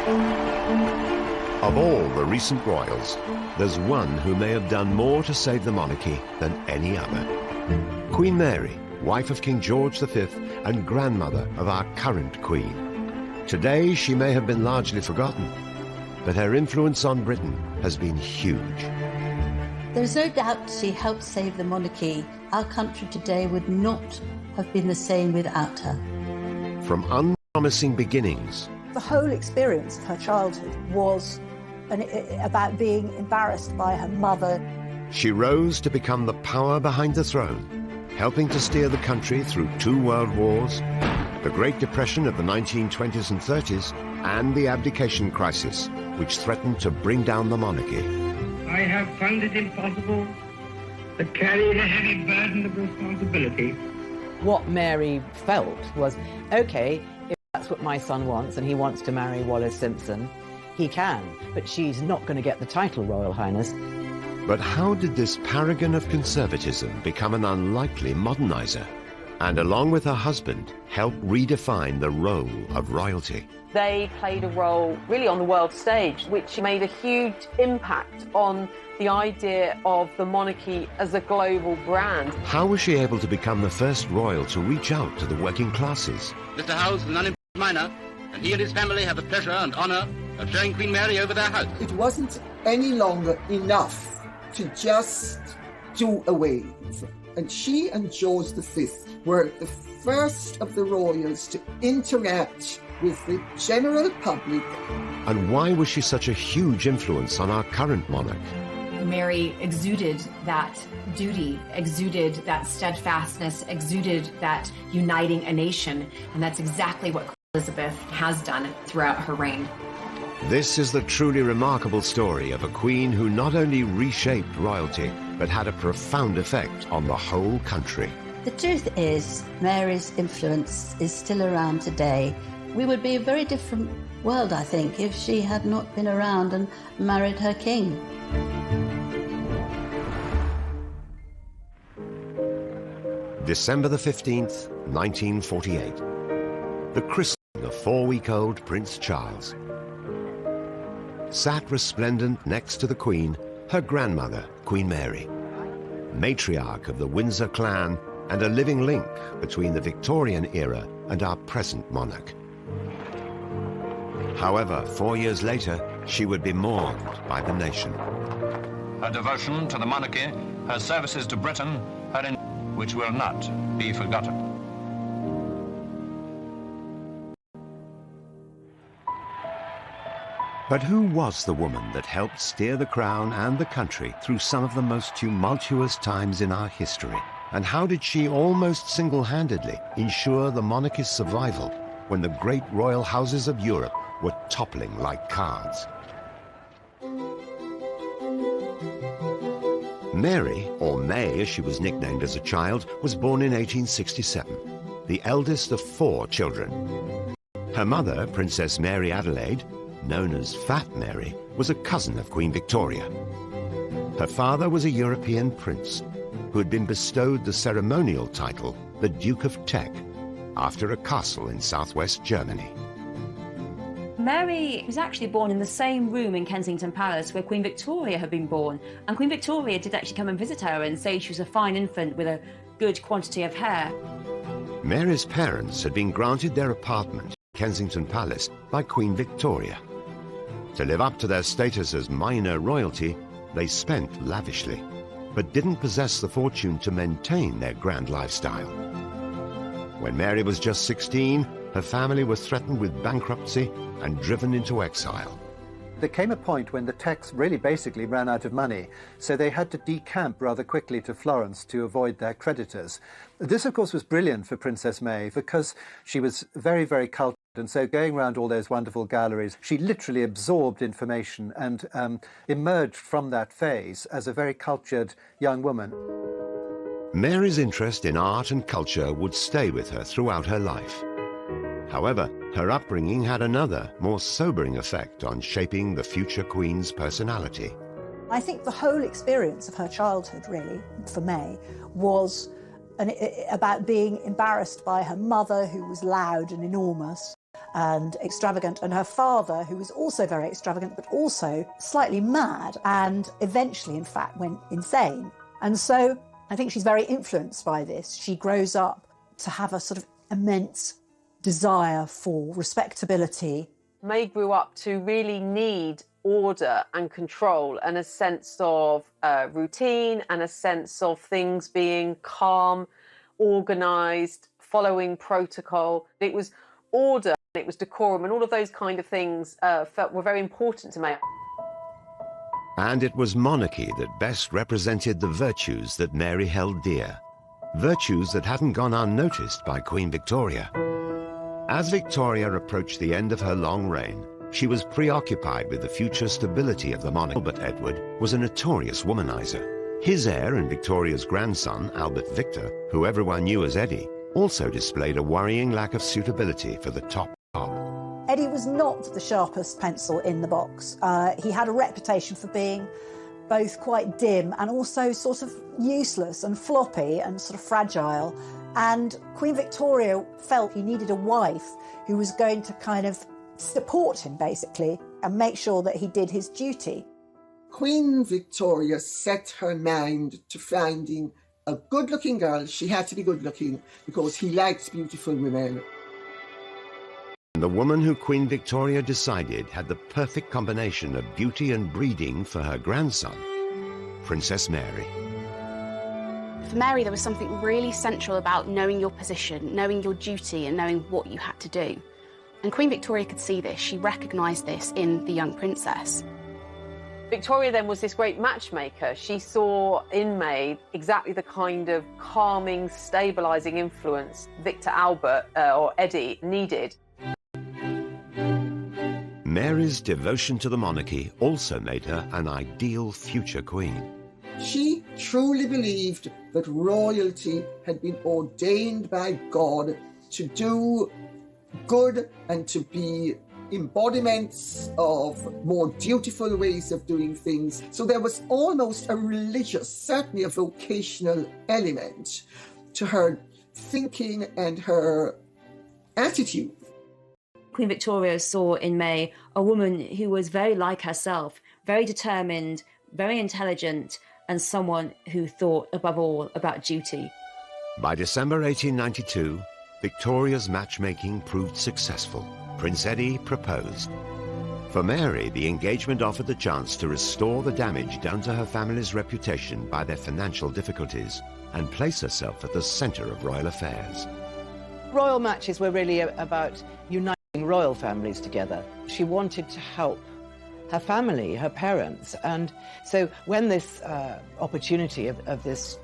Of all the recent royals, there's one who may have done more to save the monarchy than any other. Queen Mary, wife of King George V and grandmother of our current Queen. Today she may have been largely forgotten, but her influence on Britain has been huge. There's no doubt she helped save the monarchy. Our country today would not have been the same without her. From unpromising beginnings. The whole experience of her childhood was about being embarrassed by her mother. She rose to become the power behind the throne, helping to steer the country through 2 world wars, the Great Depression of the 1920s and 30s, and the abdication crisis, which threatened to bring down the monarchy. I have found it impossible to carry the heavy burden of responsibility. What Mary felt was, okay, if that's what my son wants and he wants to marry Wallis Simpson, he can, but she's not going to get the title, Royal Highness. But how did this paragon of conservatism become an unlikely modernizer? And along with her husband, help redefine the role of royalty. They played a role really on the world stage, which made a huge impact on the idea of the monarchy as a global brand. How was she able to become the first royal to reach out to the working classes? Mr. Howells is an unemployed miner, and he and his family have the pleasure and honour of showing Queen Mary over their house. It wasn't any longer enough to just do away with it. And she and George V were the first of the royals to interact with the general public. And why was she such a huge influence on our current monarch? Mary exuded that duty, exuded that steadfastness, exuded that uniting a nation. And that's exactly what Elizabeth has done throughout her reign. This is the truly remarkable story of a queen who not only reshaped royalty, but had a profound effect on the whole country. The truth is, Mary's influence is still around today. We would be a very different world, I think, if she had not been around and married her king. December the 15th, 1948. The christening of 4-week-old Prince Charles. Sat resplendent next to the Queen, her grandmother, Queen Mary, matriarch of the Windsor clan and a living link between the Victorian era and our present monarch. However, 4 years later, she would be mourned by the nation. Her devotion to the monarchy, her services to Britain, which will not be forgotten. But who was the woman that helped steer the crown and the country through some of the most tumultuous times in our history? And how did she almost single-handedly ensure the monarchy's survival when the great royal houses of Europe were toppling like cards? Mary, or May as she was nicknamed as a child, was born in 1867, the eldest of 4 children. Her mother, Princess Mary Adelaide, known as Fat Mary, was a cousin of Queen Victoria. Her father was a European prince who had been bestowed the ceremonial title, the Duke of Teck, after a castle in southwest Germany. Mary was actually born in the same room in Kensington Palace where Queen Victoria had been born, and Queen Victoria did actually come and visit her and say she was a fine infant with a good quantity of hair. Mary's parents had been granted their apartment in Kensington Palace by Queen Victoria. To live up to their status as minor royalty, they spent lavishly, but didn't possess the fortune to maintain their grand lifestyle. When Mary was just 16, her family was threatened with bankruptcy and driven into exile. There came a point when the Tecks really basically ran out of money, so they had to decamp rather quickly to Florence to avoid their creditors. This, of course, was brilliant for Princess May because she was very, very cultured, and so going around all those wonderful galleries, she literally absorbed information and emerged from that phase as a very cultured young woman. Mary's interest in art and culture would stay with her throughout her life. However, her upbringing had another, more sobering effect on shaping the future Queen's personality. I think the whole experience of her childhood, really, for May, was about being embarrassed by her mother, who was loud and enormous, and extravagant, and her father, who was also very extravagant, but also slightly mad, and eventually, in fact, went insane. And so I think she's very influenced by this. She grows up to have a sort of immense desire for respectability. May grew up to really need order and control and a sense of routine and a sense of things being calm, organised, following protocol. It was order, it was decorum, and all of those kind of things were very important to May. And it was monarchy that best represented the virtues that Mary held dear. Virtues that hadn't gone unnoticed by Queen Victoria. As Victoria approached the end of her long reign, she was preoccupied with the future stability of the monarchy. Albert Edward was a notorious womanizer. His heir and Victoria's grandson, Albert Victor, who everyone knew as Eddie, also displayed a worrying lack of suitability for the top job. Eddie was not the sharpest pencil in the box. He had a reputation for being both quite dim and also sort of useless and floppy and sort of fragile. And Queen Victoria felt he needed a wife who was going to kind of support him, basically, and make sure that he did his duty. Queen Victoria set her mind to finding a good-looking girl. She had to be good-looking because he likes beautiful women. The woman who Queen Victoria decided had the perfect combination of beauty and breeding for her grandson, Princess Mary. For Mary, there was something really central about knowing your position, knowing your duty, and knowing what you had to do. And Queen Victoria could see this. She recognised this in the young princess. Victoria then was this great matchmaker. She saw in May exactly the kind of calming, stabilising influence Victor Albert, or Eddie, needed. Mary's devotion to the monarchy also made her an ideal future queen. She truly believed that royalty had been ordained by God to do good and to be embodiments of more dutiful ways of doing things. So there was almost a religious, certainly a vocational element to her thinking and her attitude. Queen Victoria saw in May a woman who was very like herself, very determined, very intelligent, and someone who thought above all about duty. By December 1892, Victoria's matchmaking proved successful. Prince Eddie proposed. For Mary, the engagement offered the chance to restore the damage done to her family's reputation by their financial difficulties and place herself at the centre of royal affairs. Royal matches were really about uniting royal families together. She wanted to help her family, her parents, and so when this opportunity of this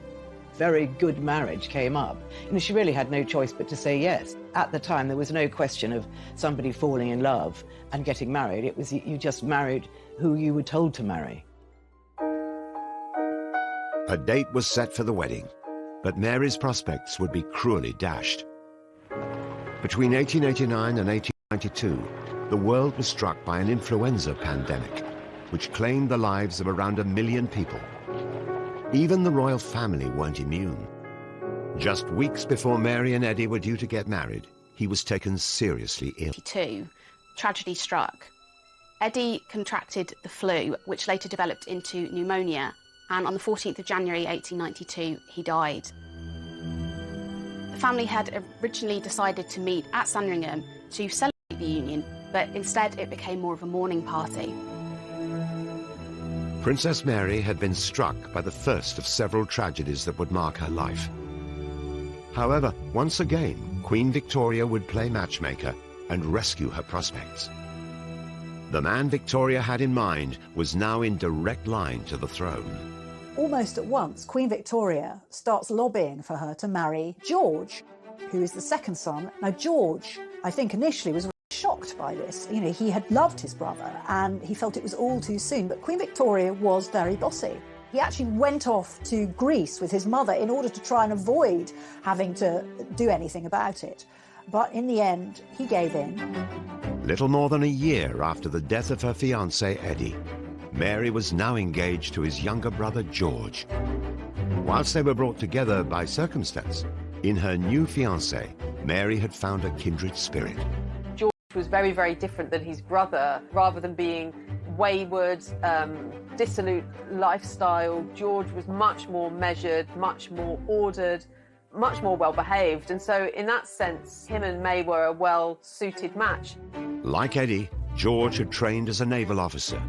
very good marriage came up, she really had no choice but to say yes. At the time, there was no question of somebody falling in love and getting married. It was you just married who you were told to marry. A date was set for the wedding, but Mary's prospects would be cruelly dashed. Between 1889 and 1892, the world was struck by an influenza pandemic, which claimed the lives of around 1 million people. Even the royal family weren't immune. Just weeks before Mary and Eddie were due to get married, he was taken seriously ill. Tragedy struck. Eddie contracted the flu, which later developed into pneumonia, and on the 14th of January 1892, he died. The family had originally decided to meet at Sandringham to celebrate the union, but instead it became more of a mourning party. Princess Mary had been struck by the first of several tragedies that would mark her life. However, once again, Queen Victoria would play matchmaker and rescue her prospects. The man Victoria had in mind was now in direct line to the throne. Almost at once, Queen Victoria starts lobbying for her to marry George, who is the second son. Now, George, I think initially was shocked by this. He had loved his brother and he felt it was all too soon, but Queen Victoria was very bossy. He actually went off to Greece with his mother in order to try and avoid having to do anything about it. But in the end, he gave in. Little more than a year after the death of her fiancé, Eddie, Mary was now engaged to his younger brother, George. Whilst they were brought together by circumstance, in her new fiancé, Mary had found a kindred spirit. was very, very different than his brother. Rather than being wayward, dissolute lifestyle, George was much more measured, much more ordered, much more well-behaved. And so in that sense, him and May were a well-suited match. Like Eddie, George had trained as a naval officer.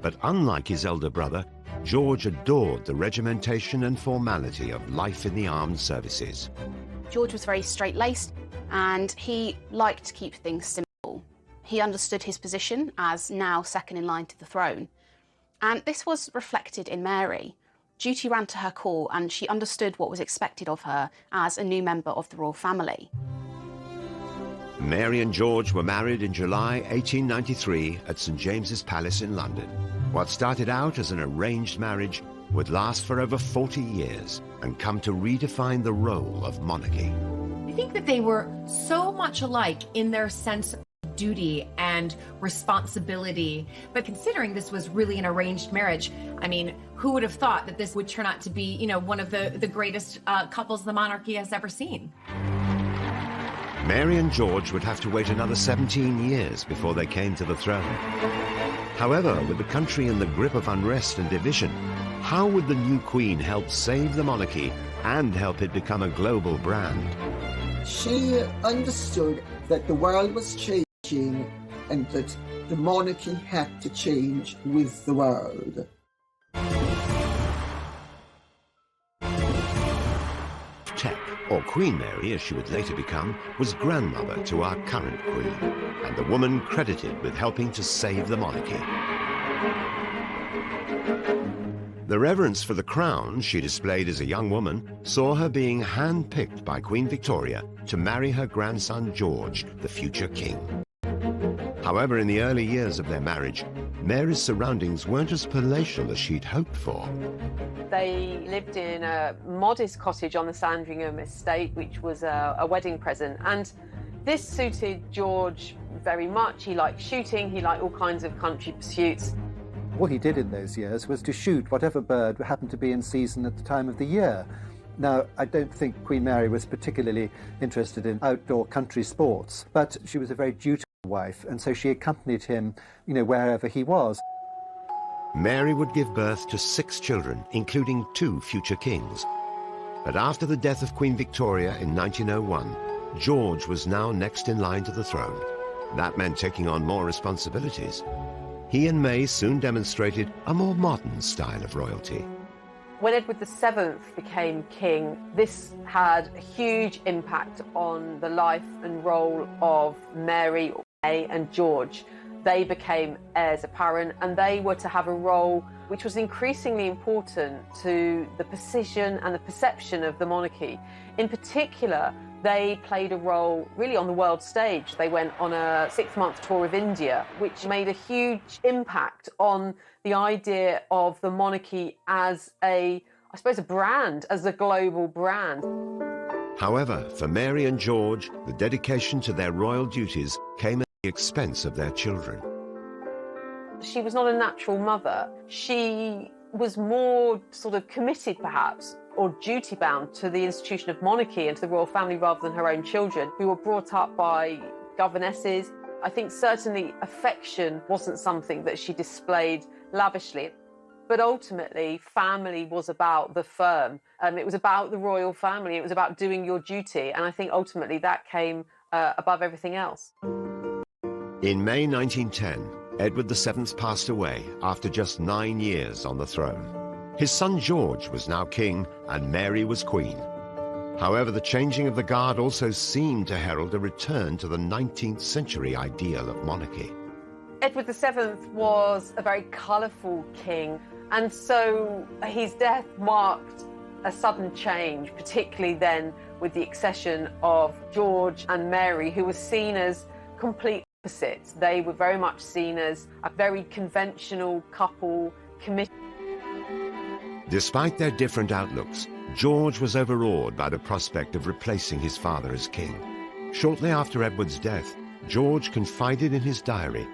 But unlike his elder brother, George adored the regimentation and formality of life in the armed services. George was very straight-laced and he liked to keep things simple. He understood his position as now second in line to the throne. And this was reflected in Mary. Duty ran to her core and she understood what was expected of her as a new member of the royal family. Mary and George were married in July 1893 at St James's Palace in London. What started out as an arranged marriage would last for over 40 years and come to redefine the role of monarchy. I think that they were so much alike in their sense of duty and responsibility. But considering this was really an arranged marriage, I mean, who would have thought that this would turn out to be, you know, one of the greatest couples the monarchy has ever seen? Mary and George would have to wait another 17 years before they came to the throne. However, with the country in the grip of unrest and division, how would the new queen help save the monarchy and help it become a global brand? She understood that the world was changing and that the monarchy had to change with the world. Tech, or Queen Mary as she would later become, was grandmother to our current queen, and the woman credited with helping to save the monarchy. The reverence for the crown she displayed as a young woman saw her being hand-picked by Queen Victoria to marry her grandson George, the future king. However, in the early years of their marriage, Mary's surroundings weren't as palatial as she'd hoped for. They lived in a modest cottage on the Sandringham estate, which was a wedding present. And this suited George very much. He liked shooting, he liked all kinds of country pursuits. What he did in those years was to shoot whatever bird happened to be in season at the time of the year. Now, I don't think Queen Mary was particularly interested in outdoor country sports, but she was a very dutiful wife, and so she accompanied him, you know, wherever he was. Mary would give birth to 6 children, including 2 future kings. But after the death of Queen Victoria in 1901, George was now next in line to the throne. That meant taking on more responsibilities. He and May soon demonstrated a more modern style of royalty. When Edward VII became king, this had a huge impact on the life and role of Mary, May and George. They became heirs apparent and they were to have a role which was increasingly important to the precision and the perception of the monarchy. In particular, they played a role really on the world stage. They went on a 6-month tour of India, which made a huge impact on the idea of the monarchy as a brand, as a global brand. However, for Mary and George, the dedication to their royal duties came at the expense of their children. She was not a natural mother. She was more sort of committed, perhaps, or duty-bound to the institution of monarchy and to the royal family rather than her own children, who were brought up by governesses. I think certainly affection wasn't something that she displayed lavishly. But ultimately, family was about the firm. It was about the royal family. It was about doing your duty. And I think ultimately that came above everything else. In May 1910, Edward VII passed away after just 9 years on the throne. His son George was now king and Mary was queen. However, the changing of the guard also seemed to herald a return to the 19th century ideal of monarchy. Edward VII was a very colourful king, and so his death marked a sudden change, particularly then with the accession of George and Mary, who were seen as complete opposites. They were very much seen as a very conventional couple, committed. Despite their different outlooks, George was overawed by the prospect of replacing his father as king. Shortly after Edward's death, George confided in his diary,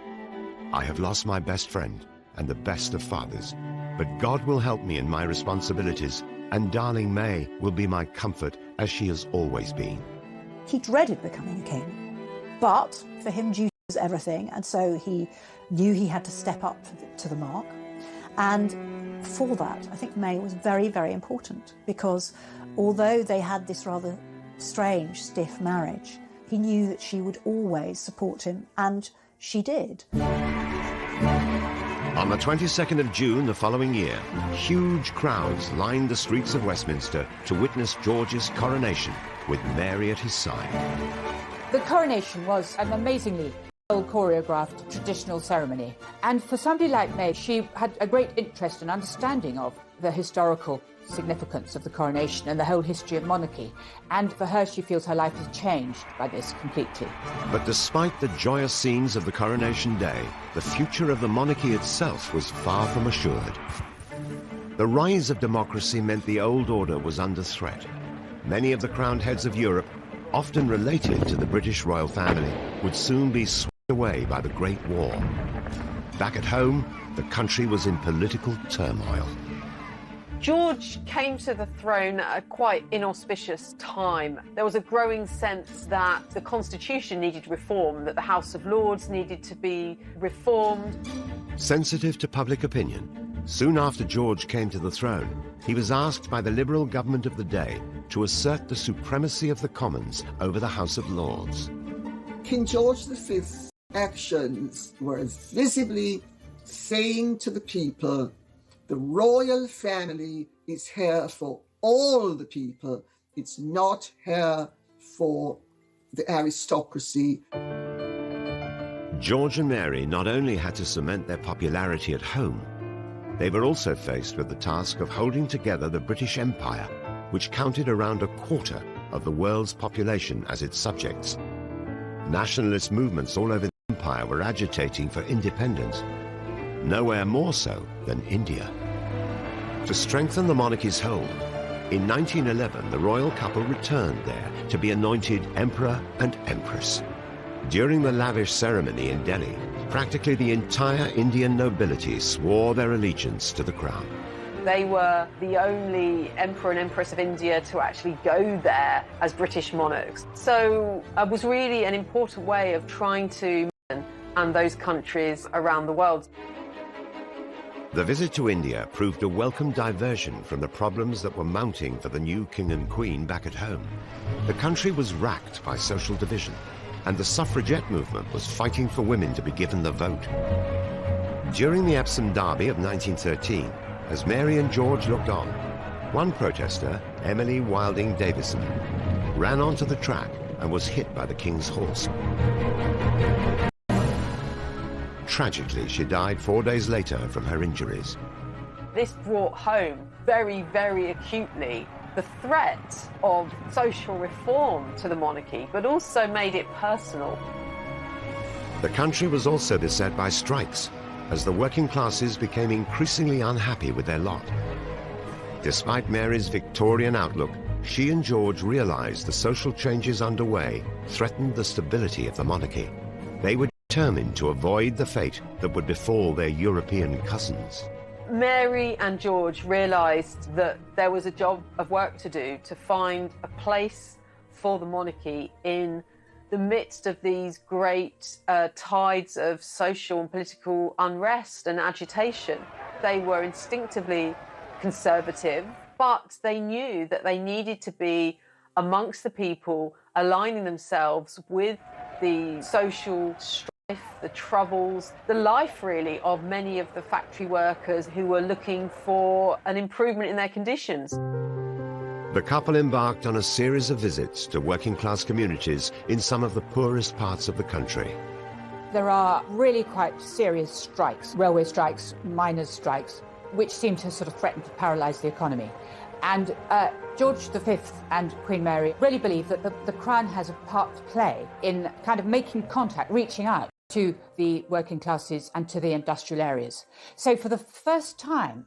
"I have lost my best friend and the best of fathers, but God will help me in my responsibilities, and darling May will be my comfort as she has always been." He dreaded becoming a king, but for him duty was everything, and so he knew he had to step up to the mark. And for that, I think May was very, very important, because although they had this rather strange, stiff marriage, he knew that she would always support him, and she did. On the 22nd of June the following year, huge crowds lined the streets of Westminster to witness George's coronation, with Mary at his side. The coronation was an amazingly well-choreographed traditional ceremony. And for somebody like May, she had a great interest and understanding of the historical significance of the coronation and the whole history of monarchy. And for her, she feels her life has changed by this completely. But despite the joyous scenes of the coronation day, the future of the monarchy itself was far from assured. The rise of democracy meant the old order was under threat. Many of the crowned heads of Europe, often related to the British royal family, would soon be swept away by the Great War. Back at home, the country was in political turmoil. George came to the throne at a quite inauspicious time. There was a growing sense that the Constitution needed reform, that the House of Lords needed to be reformed. Sensitive to public opinion, soon after George came to the throne, he was asked by the Liberal government of the day to assert the supremacy of the Commons over the House of Lords. King George V's actions were visibly saying to the people, the royal family is here for all the people. It's not here for the aristocracy. George and Mary not only had to cement their popularity at home, they were also faced with the task of holding together the British Empire, which counted around a quarter of the world's population as its subjects. Nationalist movements all over the empire were agitating for independence, nowhere more so than India. To strengthen the monarchy's hold, in 1911 the royal couple returned there to be anointed Emperor and Empress. During the lavish ceremony in Delhi, practically the entire Indian nobility swore their allegiance to the crown. They were the only Emperor and Empress of India to actually go there as British monarchs. So it was really an important way of trying to and those countries around the world. The visit to India proved a welcome diversion from the problems that were mounting for the new king and queen back at home. The country was racked by social division, and the suffragette movement was fighting for women to be given the vote. During the Epsom Derby of 1913, as Mary and George looked on, one protester, Emily Wilding Davison, ran onto the track and was hit by the king's horse. Tragically, she died 4 days later from her injuries. This brought home very, very acutely the threat of social reform to the monarchy, but also made it personal. The country was also beset by strikes, as the working classes became increasingly unhappy with their lot. Despite Mary's Victorian outlook, she and George realized the social changes underway threatened the stability of the monarchy. They were determined to avoid the fate that would befall their European cousins. Mary and George realised that there was a job of work to do to find a place for the monarchy in the midst of these great tides of social and political unrest and agitation. They were instinctively conservative, but they knew that they needed to be amongst the people, aligning themselves with the social strife, the troubles, the life really of many of the factory workers who were looking for an improvement in their conditions. The couple embarked on a series of visits to working class communities in some of the poorest parts of the country. There are really quite serious strikes, railway strikes, miners' strikes, which seem to sort of threaten to paralyse the economy. And George V and Queen Mary really believe that the Crown has a part to play in kind of making contact, reaching out to the working classes and to the industrial areas. So for the first time,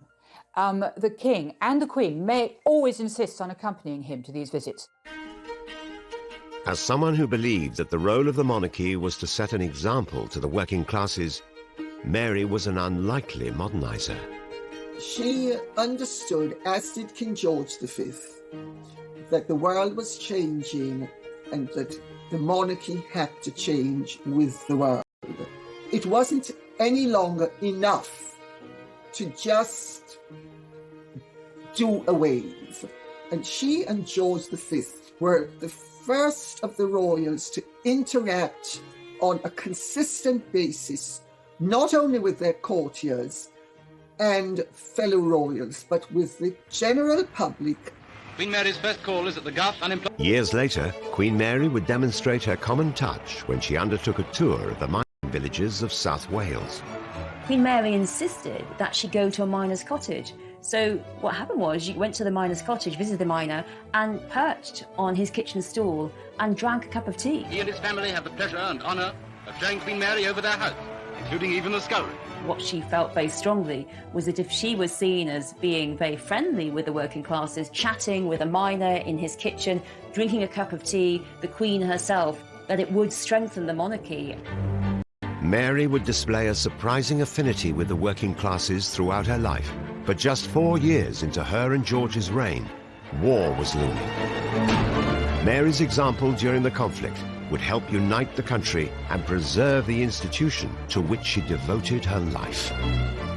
the King and the Queen may always insist on accompanying him to these visits. As someone who believed that the role of the monarchy was to set an example to the working classes, Mary was an unlikely modernizer. She understood, as did King George V, that the world was changing and that the monarchy had to change with the world. It wasn't any longer enough to just do a wave. And she and George V were the first of the royals to interact on a consistent basis, not only with their courtiers and fellow royals, but with the general public. Queen Mary's first call is at the Garth Unemployment. Years later, Queen Mary would demonstrate her common touch when she undertook a tour of the mining villages of South Wales. Queen Mary insisted that she go to a miner's cottage. So what happened was she went to the miner's cottage, visited the miner, and perched on his kitchen stool and drank a cup of tea. He and his family have the pleasure and honour of showing Queen Mary over their house, including even the scullery. What she felt very strongly was that if she was seen as being very friendly with the working classes, chatting with a miner in his kitchen, drinking a cup of tea, the Queen herself, that it would strengthen the monarchy. Mary would display a surprising affinity with the working classes throughout her life. But just 4 years into her and George's reign, war was looming. Mary's example during the conflict would help unite the country and preserve the institution to which she devoted her life.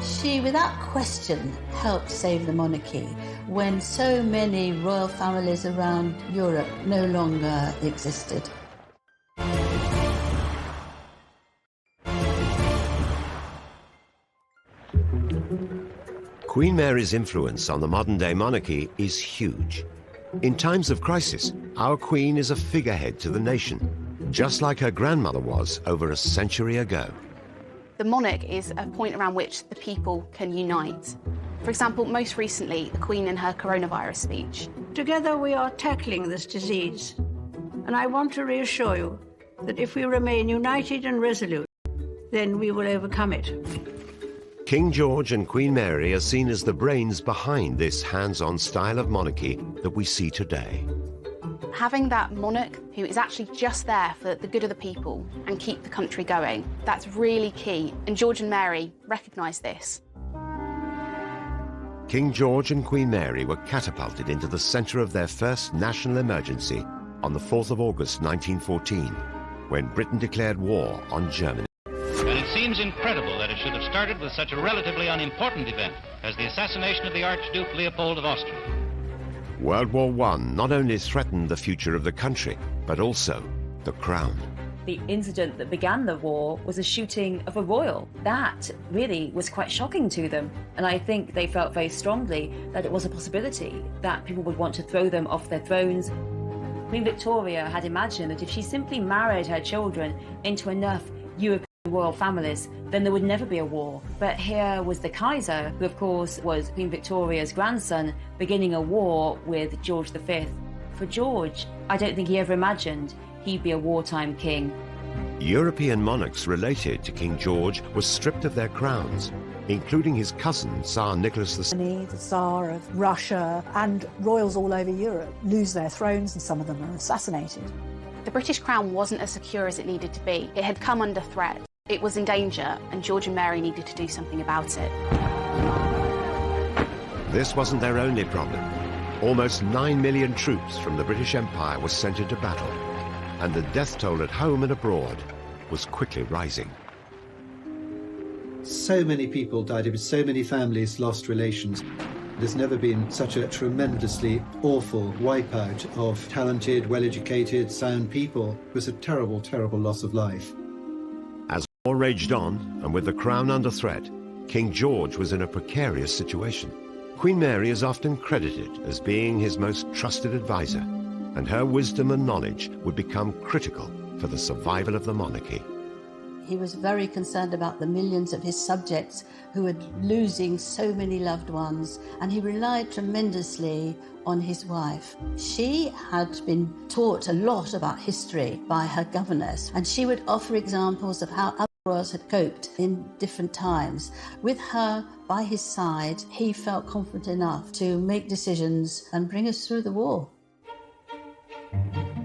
She, without question, helped save the monarchy when so many royal families around Europe no longer existed. Queen Mary's influence on the modern-day monarchy is huge. In times of crisis, our Queen is a figurehead to the nation, just like her grandmother was over a century ago. The monarch is a point around which the people can unite. For example, most recently, the Queen in her coronavirus speech. Together we are tackling this disease, and I want to reassure you that if we remain united and resolute, then we will overcome it. King George and Queen Mary are seen as the brains behind this hands-on style of monarchy that we see today. Having that monarch who is actually just there for the good of the people and keep the country going, that's really key. And George and Mary recognised this. King George and Queen Mary were catapulted into the centre of their first national emergency on the 4th of August 1914, when Britain declared war on Germany. And it seems incredible that it should have started with such a relatively unimportant event as the assassination of the Archduke Leopold of Austria. World War I not only threatened the future of the country, but also the crown. The incident that began the war was a shooting of a royal. That really was quite shocking to them. And I think they felt very strongly that it was a possibility that people would want to throw them off their thrones. Queen Victoria had imagined that if she simply married her children into enough European royal families, then there would never be a war. But here was the Kaiser, who of course was Queen Victoria's grandson, beginning a war with George V. For George, I don't think he ever imagined he'd be a wartime king. European monarchs related to King George were stripped of their crowns, including his cousin, Tsar Nicholas II. The Tsar of Russia, and royals all over Europe lose their thrones, and some of them are assassinated. The British crown wasn't as secure as it needed to be. It had come under threat. It was in danger, and George and Mary needed to do something about it. This wasn't their only problem. Almost 9 million troops from the British Empire were sent into battle, and the death toll at home and abroad was quickly rising. So many people died, so many families lost relations. There's never been such a tremendously awful wipeout of talented, well-educated, sound people. It was a terrible, terrible loss of life. As war raged on, and with the crown under threat, King George was in a precarious situation. Queen Mary is often credited as being his most trusted advisor, and her wisdom and knowledge would become critical for the survival of the monarchy. He was very concerned about the millions of his subjects who were losing so many loved ones, and he relied tremendously on his wife. She had been taught a lot about history by her governess, and she would offer examples of how other royals had coped in different times. With her by his side, he felt confident enough to make decisions and bring us through the war.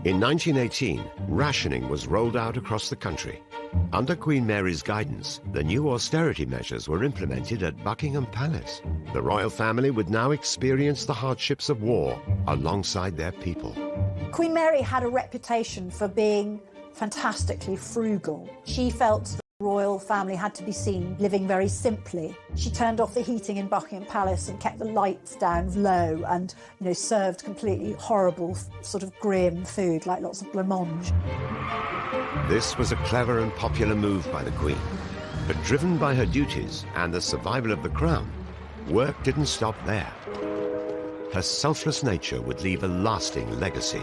In 1918, rationing was rolled out across the country. Under Queen Mary's guidance, the new austerity measures were implemented at Buckingham Palace. The royal family would now experience the hardships of war alongside their people. Queen Mary had a reputation for being fantastically frugal. She felt the royal family had to be seen living very simply. She turned off the heating in Buckingham Palace and kept the lights down low and, served completely horrible, sort of grim food, like lots of blancmange. This was a clever and popular move by the Queen. But driven by her duties and the survival of the crown, work didn't stop there. Her selfless nature would leave a lasting legacy.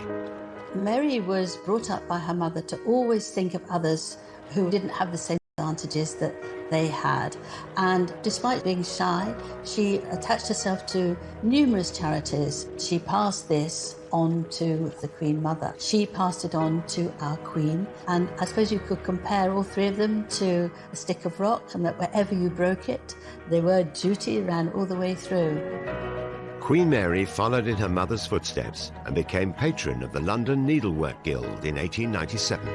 Mary was brought up by her mother to always think of others who didn't have the same advantages that they had. And despite being shy, she attached herself to numerous charities. She passed this on to the Queen Mother. She passed it on to our Queen. And I suppose you could compare all three of them to a stick of rock, and that wherever you broke it, the word duty ran all the way through. Queen Mary followed in her mother's footsteps and became patron of the London Needlework Guild in 1897.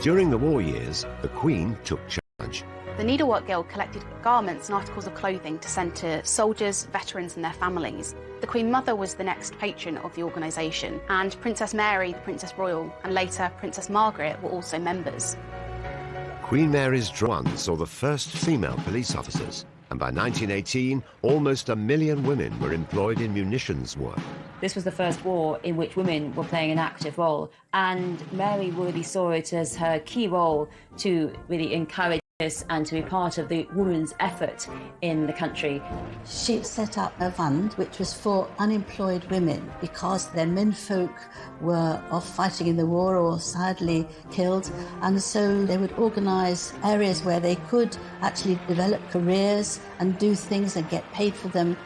During the war years, the Queen took charge. The Needlework Guild collected garments and articles of clothing to send to soldiers, veterans and their families. The Queen Mother was the next patron of the organisation, and Princess Mary, the Princess Royal, and later Princess Margaret were also members. Queen Mary's One saw the first female police officers, and by 1918, almost 1 million women were employed in munitions work. This was the first war in which women were playing an active role, and Mary really saw it as her key role to really encourage this and to be part of the women's effort in the country. She set up a fund which was for unemployed women because their menfolk were off fighting in the war or sadly killed, and so they would organise areas where they could actually develop careers and do things and get paid for them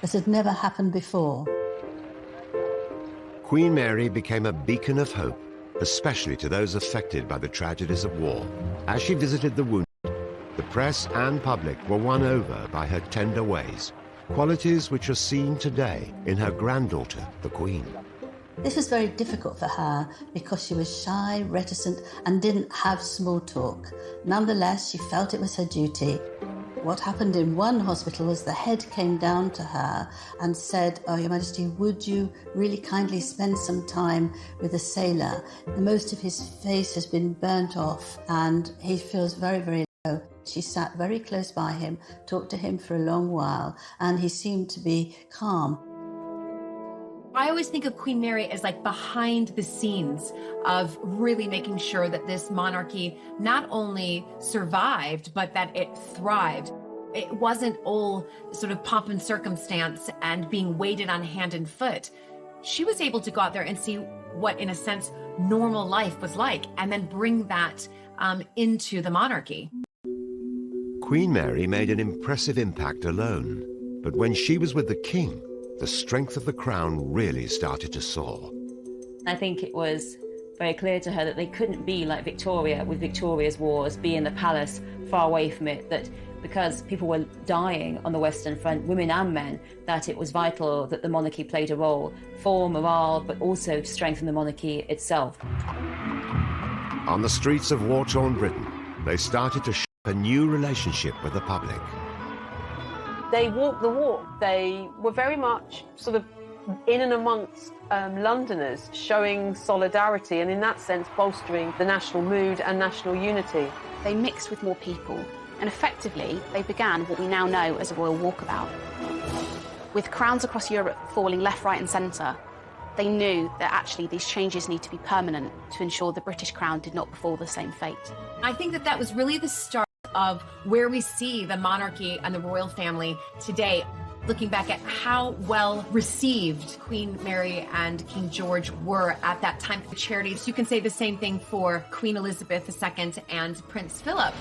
that had never happened before. Queen Mary became a beacon of hope, especially to those affected by the tragedies of war. As she visited the wounded, the press and public were won over by her tender ways, qualities which are seen today in her granddaughter, the Queen. This was very difficult for her because she was shy, reticent, and didn't have small talk. Nonetheless, she felt it was her duty. What happened in one hospital was the head came down to her and said, "Oh, Your Majesty, would you really kindly spend some time with a sailor? Most of his face has been burnt off and he feels very, very low." She sat very close by him, talked to him for a long while, and he seemed to be calm. I always think of Queen Mary as like behind the scenes of really making sure that this monarchy not only survived, but that it thrived. It wasn't all sort of pomp and circumstance and being waited on hand and foot. She was able to go out there and see what, in a sense, normal life was like, and then bring that into the monarchy. Queen Mary made an impressive impact alone, but when she was with the king, the strength of the crown really started to soar. I think it was very clear to her that they couldn't be like Victoria with Victoria's wars, be in the palace far away from it, that because people were dying on the Western Front, women and men, that it was vital that the monarchy played a role for morale, but also to strengthen the monarchy itself. On the streets of war-torn Britain, they started to shape a new relationship with the public. They walked the walk. They were very much sort of in and amongst Londoners, showing solidarity and in that sense bolstering the national mood and national unity. They mixed with more people, and effectively they began what we now know as a royal walkabout. With crowns across Europe falling left, right and centre, they knew that actually these changes need to be permanent to ensure the British crown did not befall the same fate. I think that was really the start of where we see the monarchy and the royal family today. Looking back at how well received Queen Mary and King George were at that time for charities, you can say the same thing for Queen Elizabeth II and Prince Philip.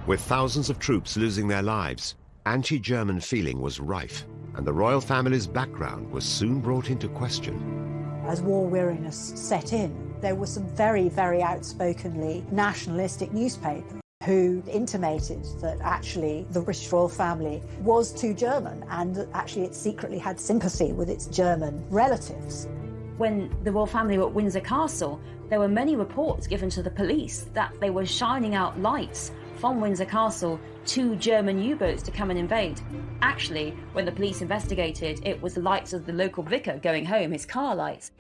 With thousands of troops losing their lives, anti-German feeling was rife, and the royal family's background was soon brought into question. As war weariness set in, there were some very, very outspokenly nationalistic newspapers who intimated that actually the British royal family was too German and that actually it secretly had sympathy with its German relatives. When the royal family were at Windsor Castle, there were many reports given to the police that they were shining out lights from Windsor Castle to German U-boats to come and invade. Actually, when the police investigated, it was the lights of the local vicar going home, his car lights.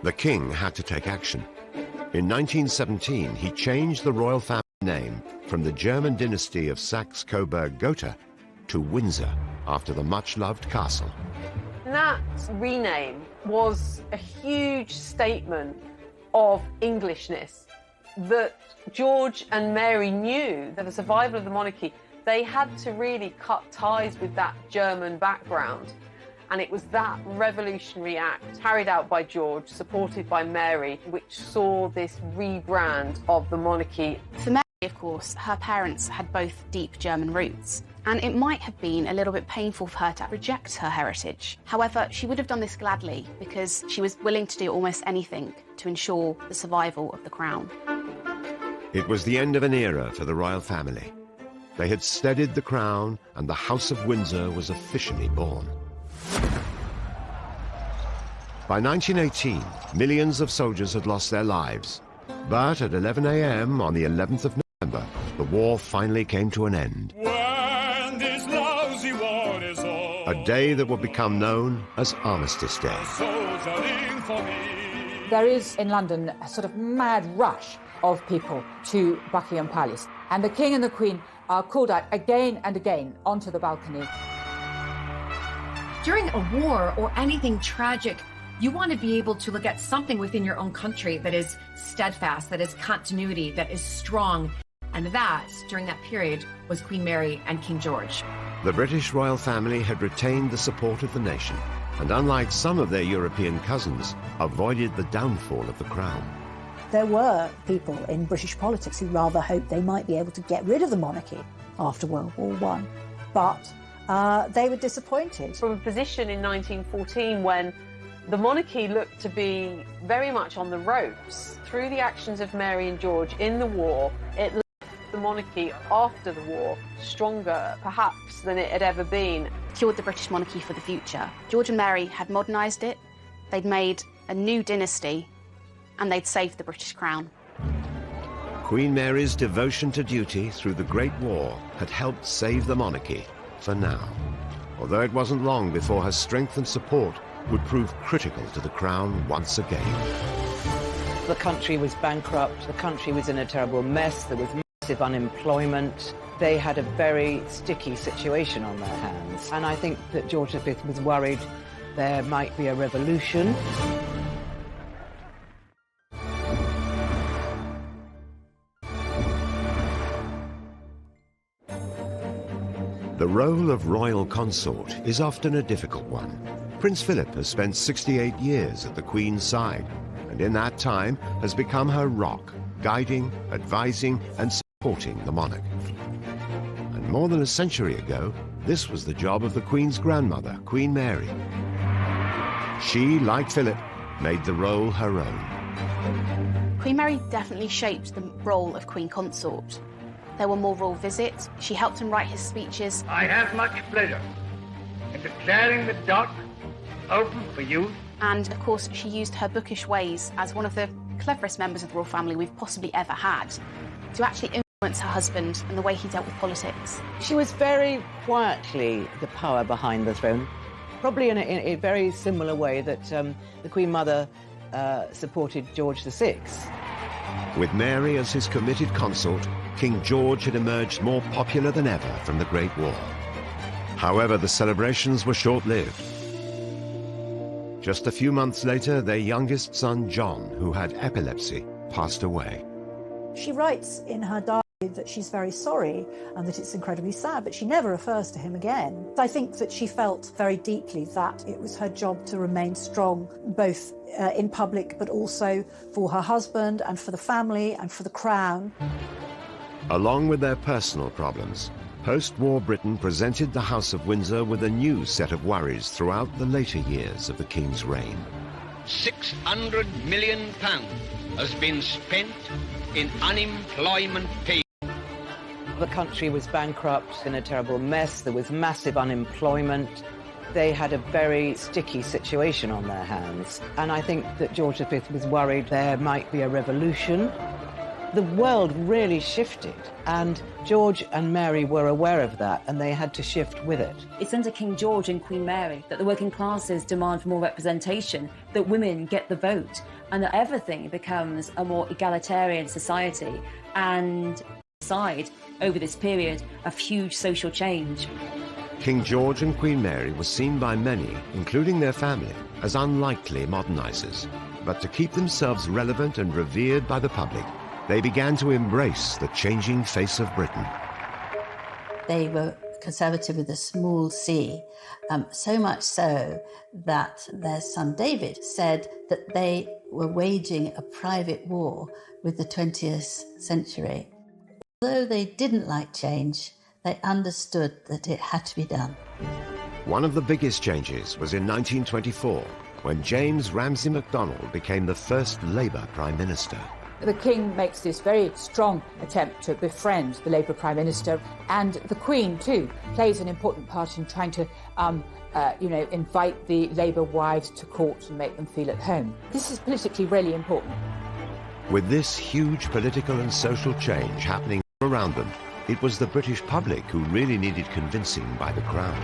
The king had to take action. In 1917, he changed the royal family name from the German dynasty of Saxe-Coburg-Gotha to Windsor, after the much-loved castle. That rename was a huge statement of Englishness, that George and Mary knew that the survival of the monarchy, they had to really cut ties with that German background. And it was that revolutionary act carried out by George, supported by Mary, which saw this rebrand of the monarchy. For Mary, of course, her parents had both deep German roots, and it might have been a little bit painful for her to reject her heritage. However, she would have done this gladly because she was willing to do almost anything to ensure the survival of the crown. It was the end of an era for the royal family. They had steadied the crown, and the House of Windsor was officially born. By 1918, millions of soldiers had lost their lives. But at 11 a.m. on the 11th of November, the war finally came to an end. When this lousy war is over, A day that would become known as Armistice Day. soldiering for me. There is in London a sort of mad rush of people to Buckingham Palace, and the King and the Queen are called out again and again onto the balcony. During a war or anything tragic, you want to be able to look at something within your own country that is steadfast, that is continuity, that is strong. And that, during that period, was Queen Mary and King George. The British royal family had retained the support of the nation, and unlike some of their European cousins, avoided the downfall of the crown. There were people in British politics who rather hoped they might be able to get rid of the monarchy after World War I, but they were disappointed. From a position in 1914 when the monarchy looked to be very much on the ropes, through the actions of Mary and George in the war, it left the monarchy after the war stronger, perhaps, than it had ever been. Secured the British monarchy for the future. George and Mary had modernised it, they'd made a new dynasty, and they'd saved the British crown. Queen Mary's devotion to duty through the Great War had helped save the monarchy for now, although it wasn't long before her strength and support would prove critical to the crown once again. The country was bankrupt, the country was in a terrible mess, there was massive unemployment. They had a very sticky situation on their hands, and I think that George V was worried there might be a revolution. The role of royal consort is often a difficult one. Prince Philip has spent 68 years at the Queen's side, and in that time has become her rock, guiding, advising, and supporting the monarch. And more than a century ago, this was the job of the Queen's grandmother, Queen Mary. She, like Philip, made the role her own. Queen Mary definitely shaped the role of Queen Consort. There were more royal visits, she helped him write his speeches. I have much pleasure in declaring the dock open for use. And of course, she used her bookish ways as one of the cleverest members of the royal family we've possibly ever had to actually influence her husband and the way he dealt with politics. She was very quietly the power behind the throne, probably in a very similar way that the Queen Mother supported George VI. With Mary as his committed consort, King George had emerged more popular than ever from the Great War. However, the celebrations were short-lived. Just a few months later, their youngest son, John, who had epilepsy, passed away. She writes in her diary that she's very sorry and that it's incredibly sad, but she never refers to him again. I think that she felt very deeply that it was her job to remain strong, both in public, but also for her husband and for the family and for the crown. Along with their personal problems, post-war Britain presented the House of Windsor with a new set of worries throughout the later years of the King's reign. £600 million has been spent in unemployment pay. The country was bankrupt, in a terrible mess, there was massive unemployment. They had a very sticky situation on their hands, and I think that George V was worried there might be a revolution. The world really shifted, and George and Mary were aware of that, and they had to shift with it. It's under King George and Queen Mary that the working classes demand for more representation, that women get the vote, and that everything becomes a more egalitarian society and side over this period of huge social change. King George and Queen Mary were seen by many, including their family, as unlikely modernizers. But to keep themselves relevant and revered by the public, they began to embrace the changing face of Britain. They were conservative with a small c, so much so that their son David said that they were waging a private war with the 20th century. Although they didn't like change, they understood that it had to be done. One of the biggest changes was in 1924, when James Ramsay MacDonald became the first Labour Prime Minister. The King makes this very strong attempt to befriend the Labour Prime Minister, and the Queen, too, plays an important part in trying to invite the Labour wives to court and make them feel at home. This is politically really important. With this huge political and social change happening around them, it was the British public who really needed convincing by the Crown.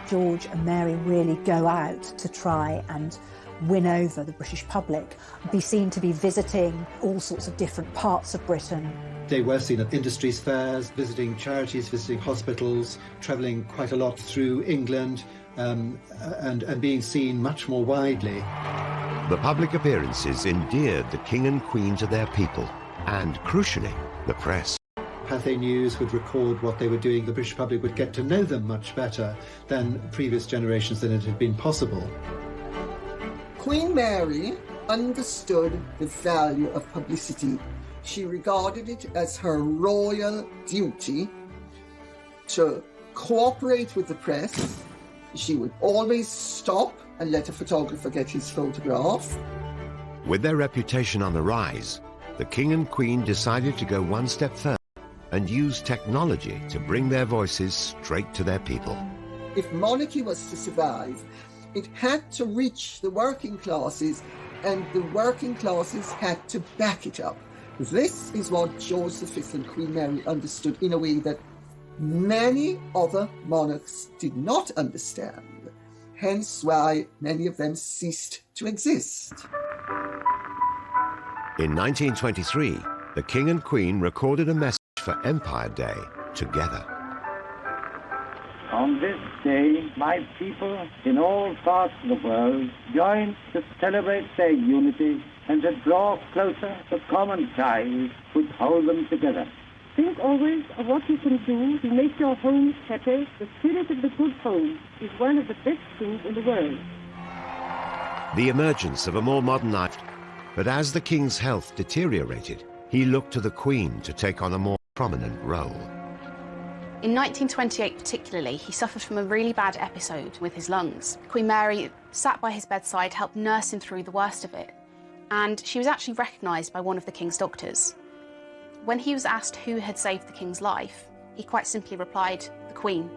George and Mary really go out to try and win over the British public, be seen to be visiting all sorts of different parts of Britain. They were seen at industries fairs, visiting charities, visiting hospitals, travelling quite a lot through England, and being seen much more widely. The public appearances endeared the King and Queen to their people, and, crucially, the press. Pathé News would record what they were doing. The British public would get to know them much better than previous generations than it had been possible. Queen Mary understood the value of publicity. She regarded it as her royal duty to cooperate with the press. She would always stop and let a photographer get his photograph. With their reputation on the rise, the King and Queen decided to go one step further and use technology to bring their voices straight to their people. If monarchy was to survive, it had to reach the working classes, and the working classes had to back it up. This is what George V and Queen Mary understood in a way that many other monarchs did not understand, hence why many of them ceased to exist. In 1923, the King and Queen recorded a message for Empire Day together. On this day, my people in all parts of the world join to celebrate their unity and to draw closer the common ties which hold them together. Think always of what you can do to make your homes happy. The spirit of the good home is one of the best things in the world. The emergence of a more modern life, but as the King's health deteriorated, he looked to the Queen to take on a more prominent role. In 1928 particularly, he suffered from a really bad episode with his lungs. Queen Mary sat by his bedside, helped nurse him through the worst of it, and she was actually recognised by one of the King's doctors. When he was asked who had saved the King's life, he quite simply replied, the Queen.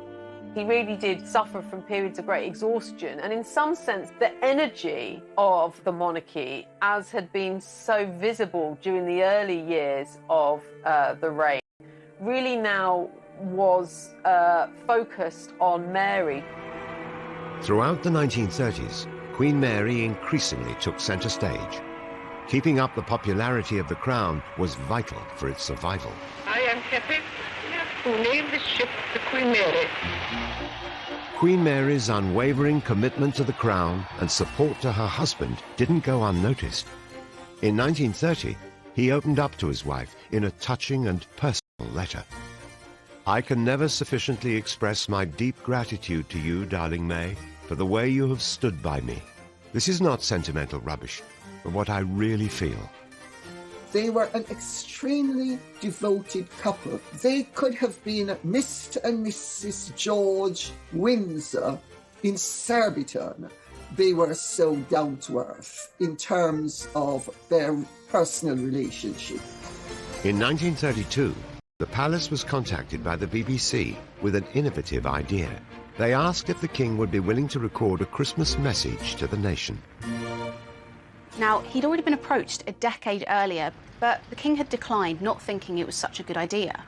He really did suffer from periods of great exhaustion, and in some sense the energy of the monarchy, as had been so visible during the early years of the reign, really now was focused on Mary. Throughout the 1930s, Queen Mary increasingly took centre stage. Keeping up the popularity of the Crown was vital for its survival. I am happy to name this ship the Queen Mary. Queen Mary's unwavering commitment to the Crown and support to her husband didn't go unnoticed. In 1930, he opened up to his wife in a touching and personal letter. I can never sufficiently express my deep gratitude to you, darling May, for the way you have stood by me. This is not sentimental rubbish, but what I really feel. They were an extremely devoted couple. They could have been Mr. and Mrs. George Windsor in Surbiton. They were so down to earth in terms of their personal relationship. In 1932, the palace was contacted by the BBC with an innovative idea. They asked if the King would be willing to record a Christmas message to the nation. Now, he'd already been approached a decade earlier, but the king had declined, not thinking it was such a good idea.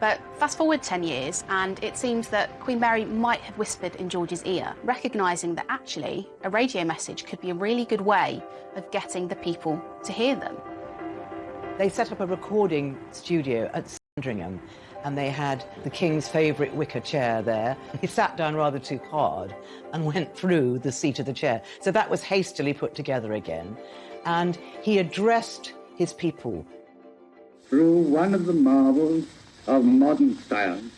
But fast forward 10 years, and it seems that Queen Mary might have whispered in George's ear, recognising that actually a radio message could be a really good way of getting the people to hear them. They set up a recording studio at Sandringham, and they had the king's favourite wicker chair there. He sat down rather too hard and went through the seat of the chair. So that was hastily put together again. And he addressed his people. Through one of the marvels of modern science,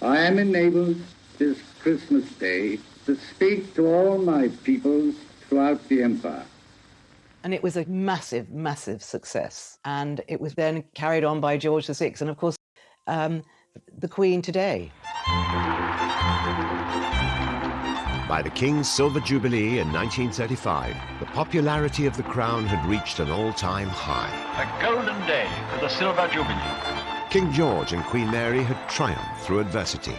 I am enabled this Christmas Day to speak to all my peoples throughout the empire. And it was a massive, massive success. And it was then carried on by George VI and, of course, the Queen today. By the King's Silver Jubilee in 1935, the popularity of the crown had reached an all-time high. A golden day for the Silver Jubilee. King George and Queen Mary had triumphed through adversity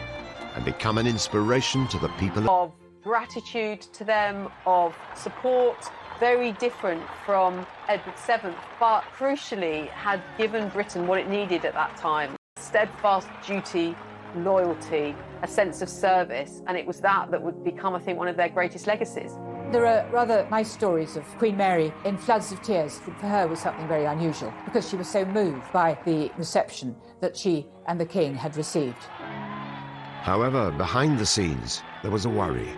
and become an inspiration to the people. Of gratitude to them, of support, very different from Edward VII, but crucially had given Britain what it needed at that time. Steadfast duty, loyalty, a sense of service, and it was that would become, I think, one of their greatest legacies. There are rather nice stories of Queen Mary in floods of tears. For her was something very unusual because she was so moved by the reception that she and the king had received. However, behind the scenes, there was a worry.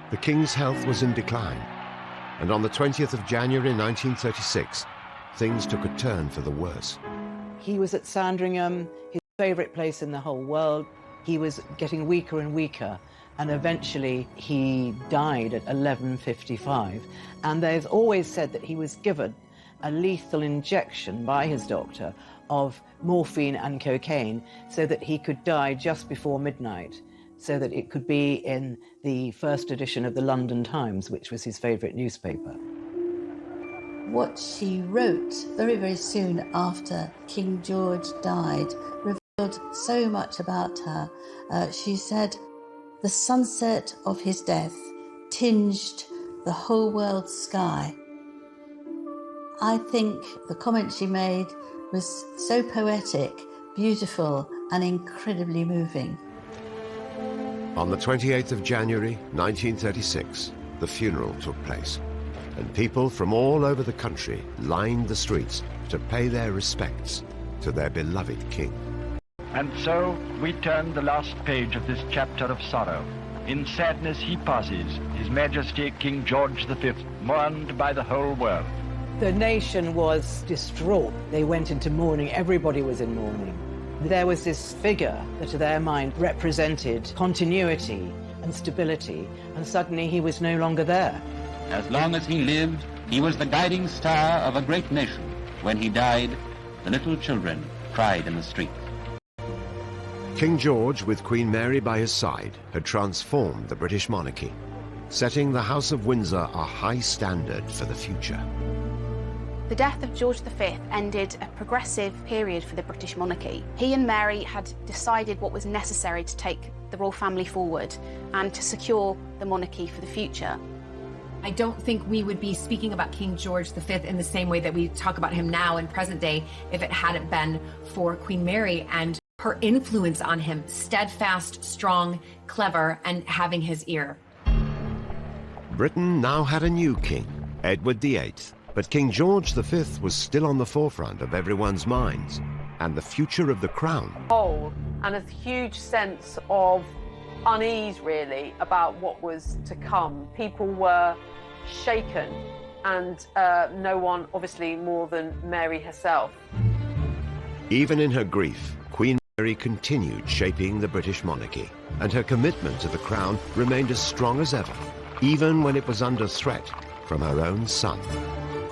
The king's health was in decline, and on the 20th of January 1936, things took a turn for the worse. He was at Sandringham, his favourite place in the whole world. He was getting weaker and weaker, and eventually he died at 11:55. And they've always said that he was given a lethal injection by his doctor of morphine and cocaine so that he could die just before midnight, so that it could be in the first edition of the London Times, which was his favourite newspaper. What she wrote very, very soon after King George died revealed so much about her. She said, "The sunset of his death tinged the whole world's sky." I think the comment she made was so poetic, beautiful, and incredibly moving. On the 28th of January 1936, the funeral took place, and people from all over the country lined the streets to pay their respects to their beloved king. And so we turn the last page of this chapter of sorrow. In sadness he passes, His Majesty King George V, mourned by the whole world. The nation was distraught. They went into mourning. Everybody was in mourning. There was this figure that to their mind represented continuity and stability, and suddenly he was no longer there. As long as he lived, he was the guiding star of a great nation. When he died, the little children cried in the streets. King George, with Queen Mary by his side, had transformed the British monarchy, setting the House of Windsor a high standard for the future. The death of George V ended a progressive period for the British monarchy. He and Mary had decided what was necessary to take the royal family forward and to secure the monarchy for the future. I don't think we would be speaking about King George V in the same way that we talk about him now in present day if it hadn't been for Queen Mary and her influence on him, steadfast, strong, clever, and having his ear. Britain now had a new king, Edward VIII, but King George V was still on the forefront of everyone's minds, and the future of the crown. And a huge sense of unease, really, about what was to come. People were shaken, and no one, obviously, more than Mary herself. Even in her grief, Queen Mary continued shaping the British monarchy, and her commitment to the crown remained as strong as ever, even when it was under threat from her own son.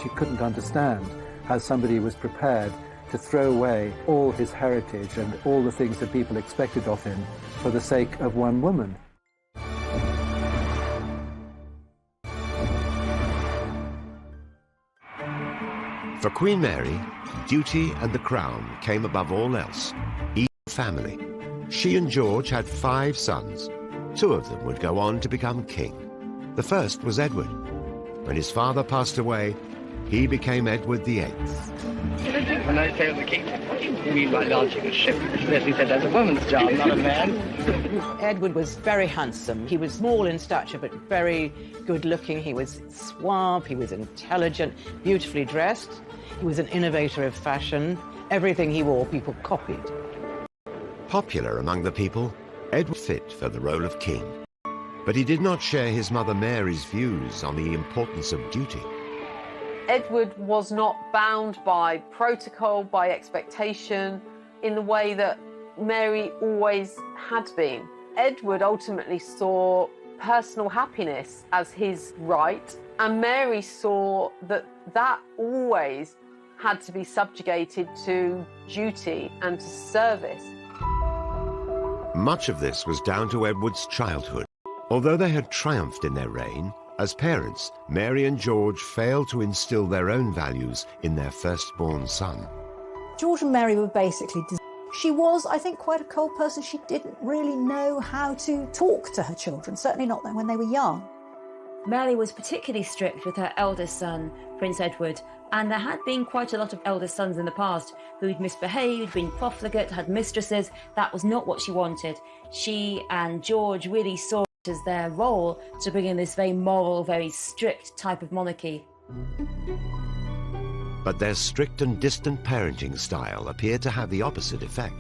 She couldn't understand how somebody was prepared to throw away all his heritage and all the things that people expected of him for the sake of one woman. For Queen Mary, duty and the crown came above all else, even family. She and George had 5 sons. 2 of them would go on to become king. The first was Edward. When his father passed away, he became Edward VIII. When I say the king, what do you mean by launching a ship? Leslie said that's a woman's job, not a man. Edward was very handsome. He was small in stature, but very good-looking. He was suave, he was intelligent, beautifully dressed. He was an innovator of fashion. Everything he wore, people copied. Popular among the people, Edward fit for the role of king. But he did not share his mother Mary's views on the importance of duty. Edward was not bound by protocol, by expectation, in the way that Mary always had been. Edward ultimately saw personal happiness as his right, and Mary saw that that always had to be subjugated to duty and to service. Much of this was down to Edward's childhood. Although they had triumphed in their reign, as parents, Mary and George failed to instill their own values in their firstborn son. George and Mary were basically... She was, I think, quite a cold person. She didn't really know how to talk to her children, certainly not when they were young. Mary was particularly strict with her eldest son, Prince Edward, and there had been quite a lot of eldest sons in the past who'd misbehaved, been profligate, had mistresses. That was not what she wanted. She and George really saw it as their role to bring in this very moral, very strict type of monarchy. But their strict and distant parenting style appeared to have the opposite effect.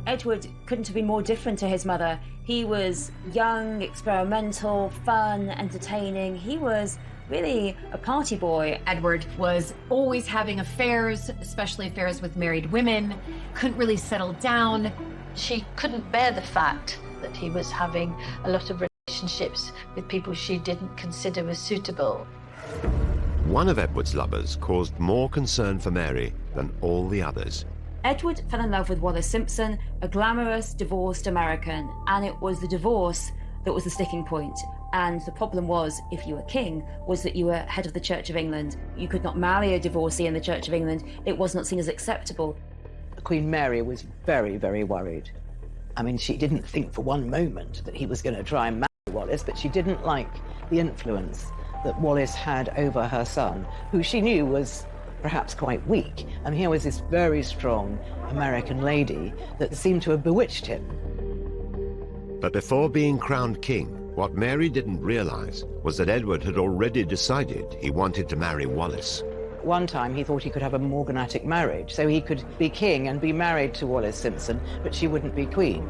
Edward couldn't have been more different to his mother. He was young, experimental, fun, entertaining. He was really a party boy. Edward was always having affairs, especially affairs with married women, couldn't really settle down. She couldn't bear the fact that he was having a lot of relationships with people she didn't consider as suitable. One of Edward's lovers caused more concern for Mary than all the others. Edward fell in love with Wallis Simpson, a glamorous, divorced American, and it was the divorce that was the sticking point. And the problem was, if you were king, was that you were head of the Church of England. You could not marry a divorcee in the Church of England. It was not seen as acceptable. Queen Mary was very, very worried. I mean, she didn't think for one moment that he was going to try and marry Wallis, but she didn't like the influence that Wallis had over her son, who she knew was perhaps quite weak. And here was this very strong American lady that seemed to have bewitched him. But before being crowned king, what Mary didn't realize was that Edward had already decided he wanted to marry Wallis. One time he thought he could have a morganatic marriage, so he could be king and be married to Wallis Simpson, but she wouldn't be queen.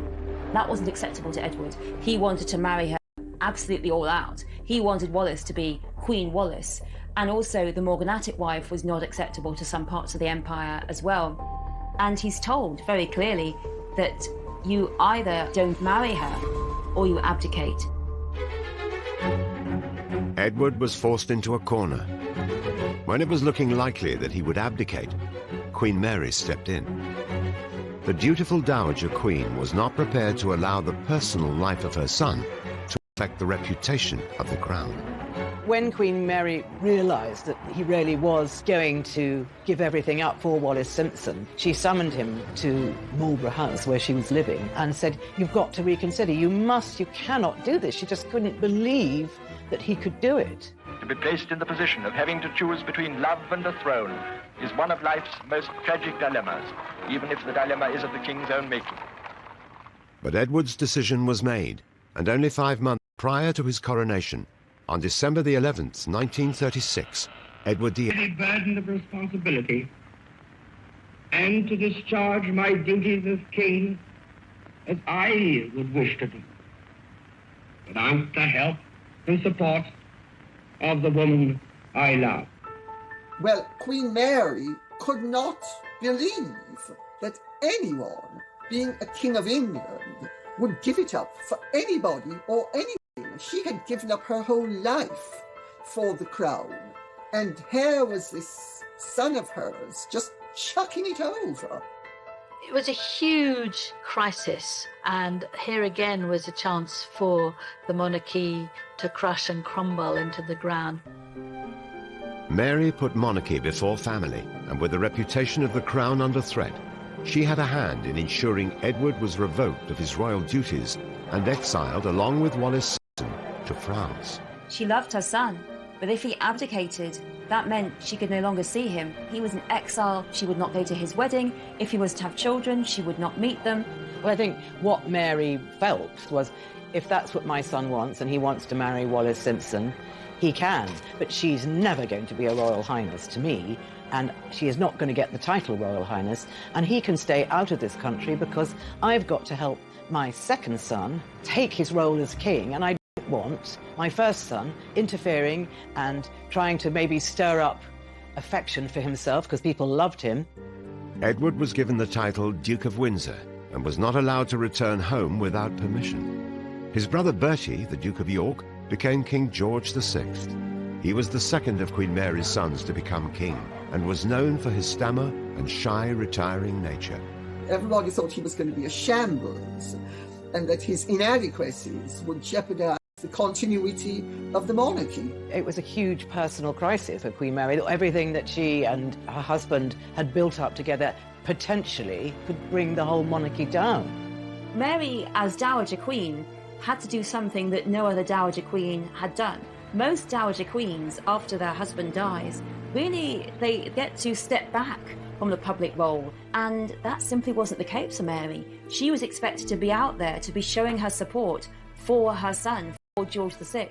That wasn't acceptable to Edward. He wanted to marry her absolutely all out. He wanted Wallis to be Queen Wallis. And also the morganatic wife was not acceptable to some parts of the empire as well. And he's told very clearly that you either don't marry her or you abdicate. Edward was forced into a corner. When it was looking likely that he would abdicate, Queen Mary stepped in. The dutiful Dowager Queen was not prepared to allow the personal life of her son to affect the reputation of the crown. When Queen Mary realised that he really was going to give everything up for Wallis Simpson, she summoned him to Marlborough House, where she was living, and said, "You've got to reconsider. You cannot do this." She just couldn't believe that he could do it. To be placed in the position of having to choose between love and a throne is one of life's most tragic dilemmas, even if the dilemma is of the king's own making. But Edward's decision was made, and only 5 months prior to his coronation, on December the 11th, 1936, Edward the The burden of responsibility and to discharge my duties as king as I would wish to do, without the help and support of the woman I love. Well, Queen Mary could not believe that anyone, being a king of England, would give it up for anybody or anything. She had given up her whole life for the crown, and here was this son of hers just chucking it over. It was a huge crisis, and here again was a chance for the monarchy to crush and crumble into the ground. Mary put monarchy before family, and with the reputation of the crown under threat, she had a hand in ensuring Edward was revoked of his royal duties and exiled along with Wallis Simpson to France. She loved her son. But if he abdicated, that meant she could no longer see him. He was in exile. She would not go to his wedding. If he was to have children, she would not meet them. Well, I think what Mary felt was, if that's what my son wants and he wants to marry Wallis Simpson, he can. But she's never going to be a Royal Highness to me, and she is not going to get the title Royal Highness, and he can stay out of this country because I've got to help my second son take his role as king, and I don't want my first son interfering and trying to maybe stir up affection for himself because people loved him. Edward was given the title Duke of Windsor and was not allowed to return home without permission. His brother Bertie, the Duke of York, became King George VI. He was the second of Queen Mary's sons to become king and was known for his stammer and shy, retiring nature. Everybody thought he was going to be a shambles and that his inadequacies would jeopardize the continuity of the monarchy. It was a huge personal crisis for Queen Mary. Everything that she and her husband had built up together potentially could bring the whole monarchy down. Mary, as Dowager Queen, had to do something that no other Dowager Queen had done. Most Dowager Queens, after their husband dies, really, they get to step back from the public role, and that simply wasn't the case for Mary. She was expected to be out there, to be showing her support for her son, for George VI.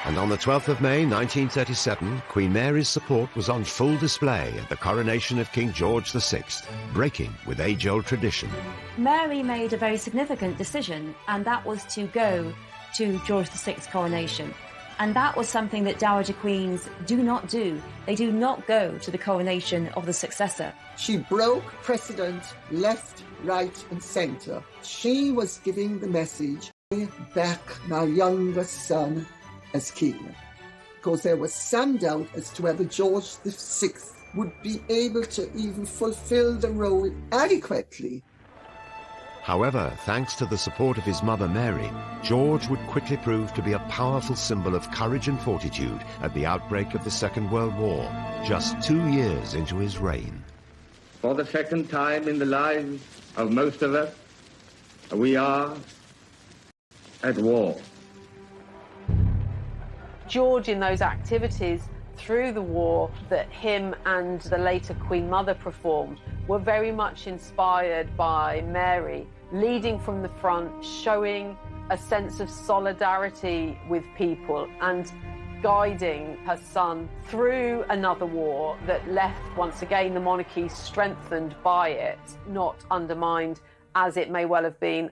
And on the 12th of May 1937, Queen Mary's support was on full display at the coronation of King George VI, breaking with age-old tradition. Mary made a very significant decision, and that was to go to George VI's coronation. And that was something that Dowager Queens do not do. They do not go to the coronation of the successor. She broke precedent left, right and centre. She was giving the message, back my youngest son as king, because there was some doubt as to whether George VI would be able to even fulfill the role adequately. However, thanks to the support of his mother Mary, George would quickly prove to be a powerful symbol of courage and fortitude at the outbreak of the Second World War, just 2 years into his reign. For the second time in the lives of most of us, we are at war. George, in those activities through the war that him and the later Queen Mother performed, were very much inspired by Mary, leading from the front, showing a sense of solidarity with people and guiding her son through another war that left, once again, the monarchy strengthened by it, not undermined as it may well have been.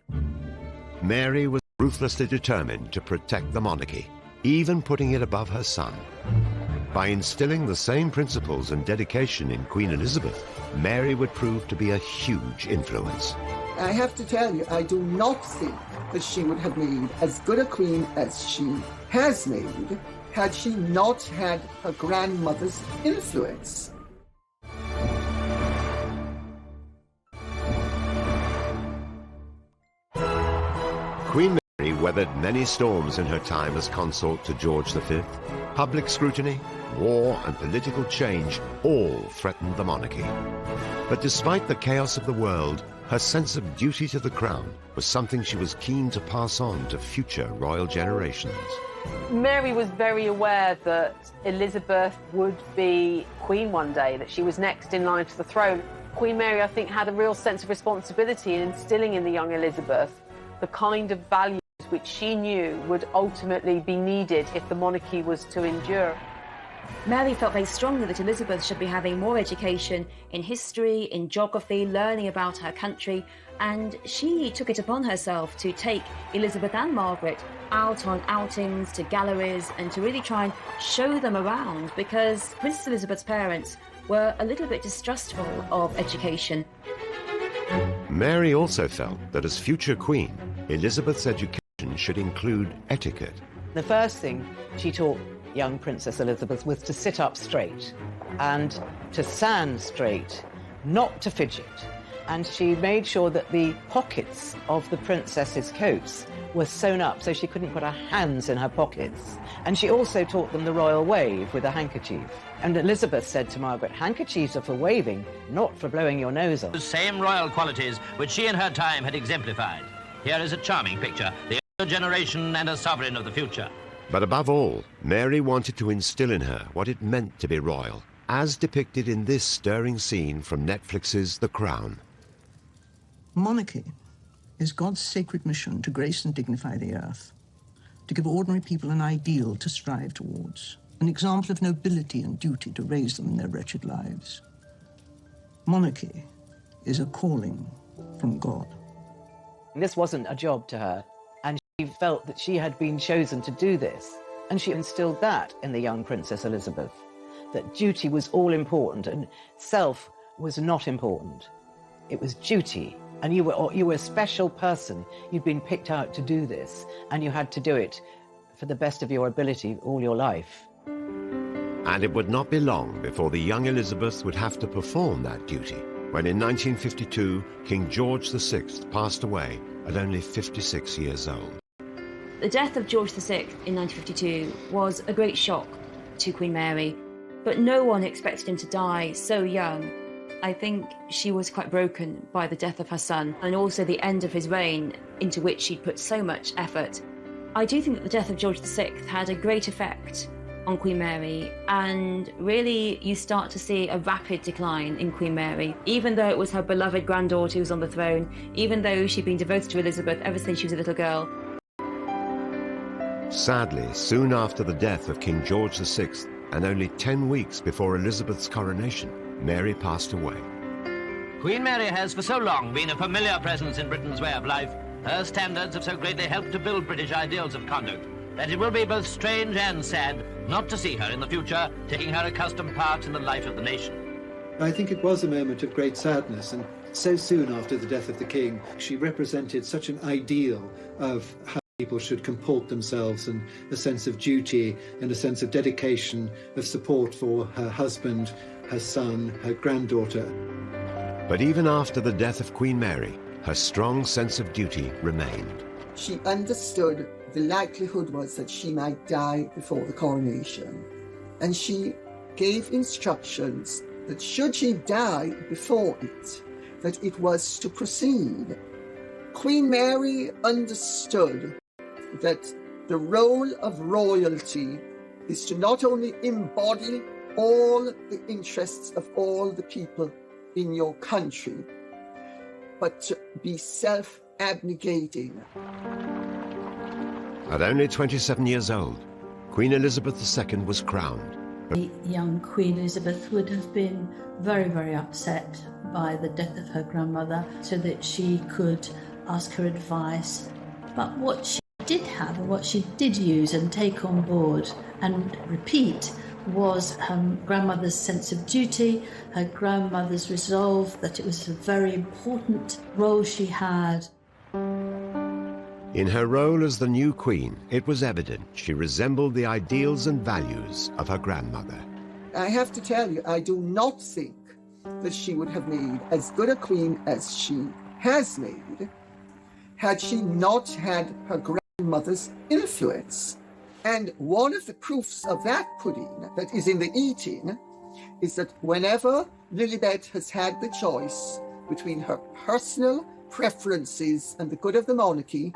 Mary was ruthlessly determined to protect the monarchy, even putting it above her son. By instilling the same principles and dedication in Queen Elizabeth, Mary would prove to be a huge influence. I have to tell you, I do not think that she would have made as good a queen as she has made had she not had her grandmother's influence. Queen Mary weathered many storms in her time as consort to George V. Public scrutiny, war and political change all threatened the monarchy. But despite the chaos of the world, her sense of duty to the crown was something she was keen to pass on to future royal generations. Mary was very aware that Elizabeth would be queen one day, that she was next in line to the throne. Queen Mary, I think, had a real sense of responsibility in instilling in the young Elizabeth the kind of values which she knew would ultimately be needed if the monarchy was to endure. Mary felt very strongly that Elizabeth should be having more education in history, in geography, learning about her country, and she took it upon herself to take Elizabeth and Margaret out on outings to galleries and to really try and show them around, because Princess Elizabeth's parents were a little bit distrustful of education. Mary also felt that as future queen, Elizabeth's education should include etiquette. The first thing she taught young Princess Elizabeth was to sit up straight and to stand straight, not to fidget. And she made sure that the pockets of the princess's coats were sewn up so she couldn't put her hands in her pockets. And she also taught them the royal wave with a handkerchief. And Elizabeth said to Margaret, handkerchiefs are for waving, not for blowing your nose off. The same royal qualities which she in her time had exemplified. Here is a charming picture, the elder generation and a sovereign of the future. But above all, Mary wanted to instill in her what it meant to be royal, as depicted in this stirring scene from Netflix's The Crown. Monarchy is God's sacred mission to grace and dignify the earth, to give ordinary people an ideal to strive towards, an example of nobility and duty to raise them in their wretched lives. Monarchy is a calling from God. This wasn't a job to her, and she felt that she had been chosen to do this, and she instilled that in the young Princess Elizabeth, that duty was all important and self was not important. It was duty, and you were a special person. You'd been picked out to do this, and you had to do it for the best of your ability all your life. And it would not be long before the young Elizabeth would have to perform that duty, when in 1952, King George VI passed away at only 56 years old. The death of George VI in 1952 was a great shock to Queen Mary, but no one expected him to die so young. I think she was quite broken by the death of her son and also the end of his reign, into which she'd put so much effort. I do think that the death of George VI had a great effect on Queen Mary, and really you start to see a rapid decline in Queen Mary. Even though it was her beloved granddaughter who was on the throne, even though she'd been devoted to Elizabeth ever since she was a little girl. Sadly, soon after the death of King George VI, and only 10 weeks before Elizabeth's coronation, Mary passed away. Queen Mary has for so long been a familiar presence in Britain's way of life. Her standards have so greatly helped to build British ideals of conduct that it will be both strange and sad not to see her in the future taking her accustomed part in the life of the nation. I think it was a moment of great sadness, and so soon after the death of the king, she represented such an ideal of how people should comport themselves, and a sense of duty and a sense of dedication, of support for her husband, her son, her granddaughter. But even after the death of Queen Mary, her strong sense of duty remained. She understood the likelihood was that she might die before the coronation, and she gave instructions that should she die before it, that it was to proceed. Queen Mary understood that the role of royalty is to not only embody all the interests of all the people in your country, but to be self-abnegating. At only 27 years old, Queen Elizabeth II was crowned. The young Queen Elizabeth would have been very, very upset by the death of her grandmother, so that she could ask her advice. But what she did have, and what she did use and take on board and repeat, was her grandmother's sense of duty, her grandmother's resolve that it was a very important role she had. In her role as the new queen, it was evident she resembled the ideals and values of her grandmother. I have to tell you, I do not think that she would have made as good a queen as she has made had she not had her grandmother's influence. And one of the proofs of that pudding that is in the eating is that whenever Lilibet has had the choice between her personal preferences and the good of the monarchy,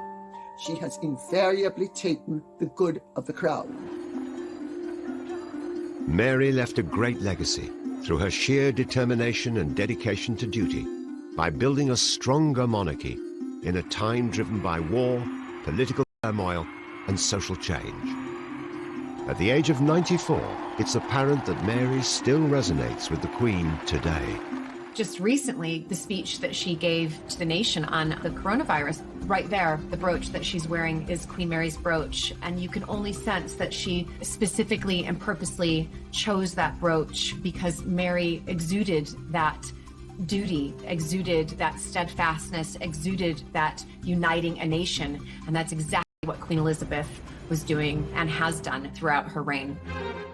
she has invariably taken the good of the crown. Mary left a great legacy through her sheer determination and dedication to duty by building a stronger monarchy in a time driven by war, political turmoil, and social change. At the age of 94, it's apparent that Mary still resonates with the Queen today. Just recently, the speech that she gave to the nation on the coronavirus, right there, the brooch that she's wearing is Queen Mary's brooch. And you can only sense that she specifically and purposely chose that brooch because Mary exuded that duty, exuded that steadfastness, exuded that uniting a nation. And that's exactly what Queen Elizabeth was doing and has done throughout her reign.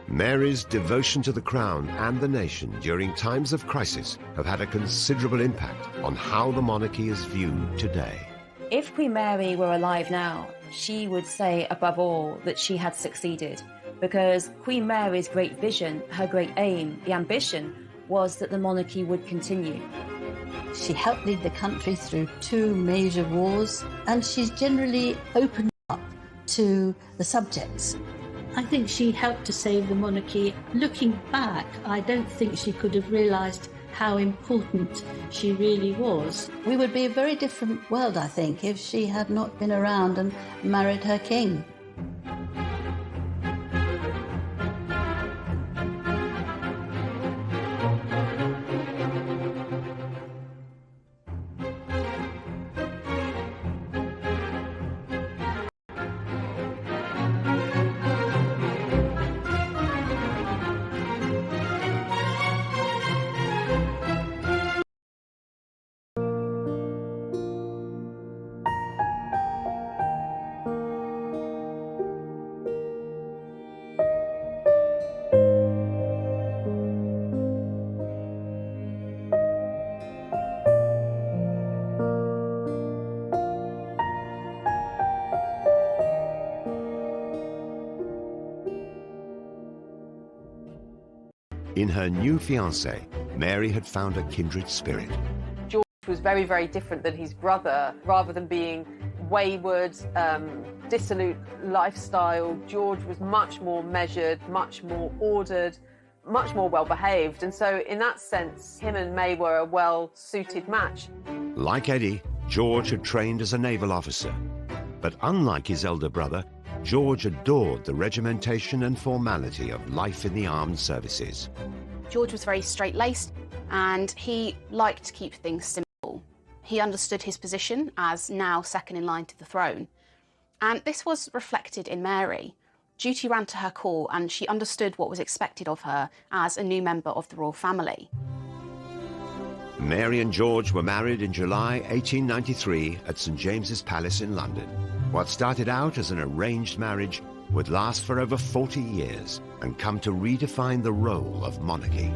Mary's devotion to the crown and the nation during times of crisis have had a considerable impact on how the monarchy is viewed today. If Queen Mary were alive now, she would say above all that she had succeeded, because Queen Mary's great vision, her great aim, the ambition, was that the monarchy would continue. She helped lead the country through 2 major wars, and she's generally opened up to the subjects. I think she helped to save the monarchy. Looking back, I don't think she could have realised how important she really was. We would be a very different world, I think, if she had not been around and married her king. In her new fiancé, Mary had found a kindred spirit. George was very, very different than his brother. Rather than being wayward, dissolute lifestyle, George was much more measured, much more ordered, much more well-behaved. And so in that sense, him and May were a well-suited match. Like Eddie, George had trained as a naval officer. But unlike his elder brother, George adored the regimentation and formality of life in the armed services. George was very straight-laced and he liked to keep things simple. He understood his position as now second in line to the throne. And this was reflected in Mary. Duty ran to her call and she understood what was expected of her as a new member of the royal family. Mary and George were married in July 1893 at St James's Palace in London. What started out as an arranged marriage would last for over 40 years and come to redefine the role of monarchy.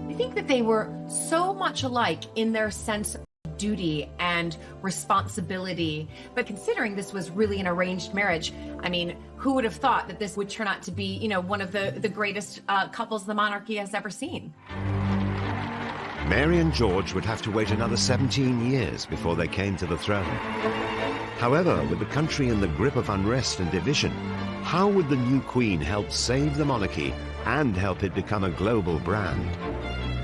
I think that they were so much alike in their sense of duty and responsibility. But considering this was really an arranged marriage, I mean, who would have thought that this would turn out to be, you know, one of the greatest couples the monarchy has ever seen? Mary and George would have to wait another 17 years before they came to the throne. However, with the country in the grip of unrest and division, how would the new queen help save the monarchy and help it become a global brand?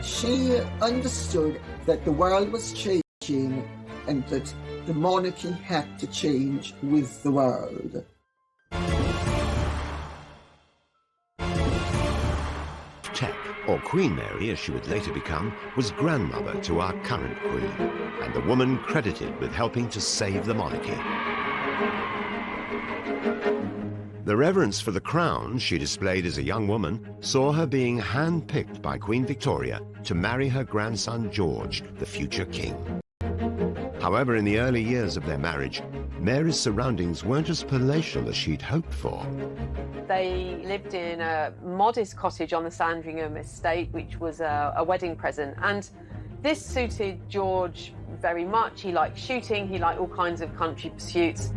She understood that the world was changing and that the monarchy had to change with the world. Tech, or Queen Mary as she would later become, was grandmother to our current queen, and the woman credited with helping to save the monarchy. The reverence for the crown she displayed as a young woman saw her being hand-picked by Queen Victoria to marry her grandson George, the future king. However, in the early years of their marriage, Mary's surroundings weren't as palatial as she'd hoped for. They lived in a modest cottage on the Sandringham estate, which was a wedding present. And this suited George very much. He liked shooting, he liked all kinds of country pursuits.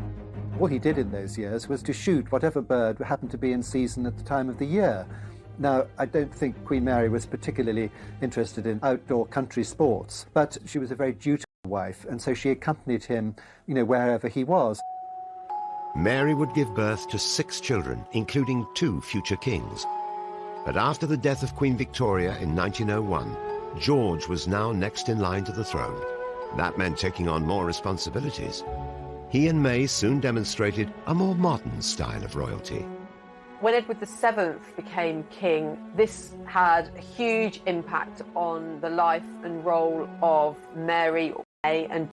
What he did in those years was to shoot whatever bird happened to be in season at the time of the year. Now, I don't think Queen Mary was particularly interested in outdoor country sports, but she was a very dutiful wife, and so she accompanied him, you know, wherever he was. Mary would give birth to 6 children, including 2 future kings. But after the death of Queen Victoria in 1901, George was now next in line to the throne. That meant taking on more responsibilities. He and May soon demonstrated a more modern style of royalty. When Edward VII became king, this had a huge impact on the life and role of Mary, May and